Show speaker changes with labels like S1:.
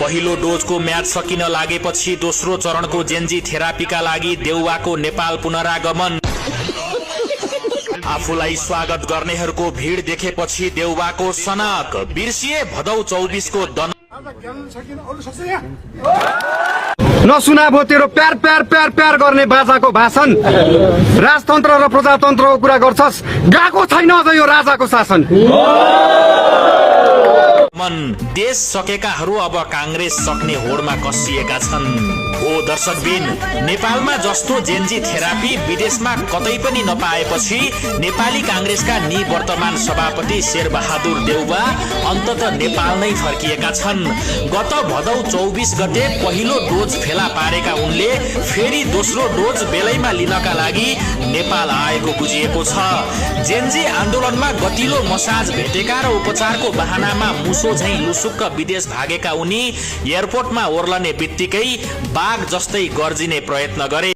S1: पहिलो डोजको म्याच सकिन लागेपछि दोस्रो चरणको जेन्जी थेरापीका लागि देउवाको नेपाल पुनरागमन। आफूलाई स्वागत गर्नेहरूको भीड़ देखेपछि देउवाको सनक। बिर्सिए भदौ 24 को दन।
S2: नसुना भो तेरो प्यार प्यार प्यार प्यार गर्ने बाजाको भाषण। राजतन्त्र र प्रजातन्त्रको कुरा गर्छस्, गएको छैन अझ यो राजाको शासन।
S1: देश सकेकाहरू अब कांग्रेस सक्ने होडमा कसिएका छन्। ओ दर्शकबिन, नेपालमा जस्तो जेन्जी थेरापी विदेशमा कतै पनि नपाएपछि नेपाली कांग्रेसका निवर्तमान सभापति शेरबहादुर देउवा अन्ततः नेपाल नै फर्किएका छन्। गत भदौ 24 गते पहिलो डोज फेला पारेका उनले फेरि दोस्रो डोज बेलैमा लिनका लागि नेपाल आएको बुझिएको छ। जेन्जी आन्दोलनमा गतिलो मसाज भेटेका र उपचारको बहानामा मुसो झैं लुसुक्क विदेश भागेका उनी एयरपोर्टमा ओर्लने बित्तिकै बाघ जस्तै गर्जिने प्रयत्न गरे।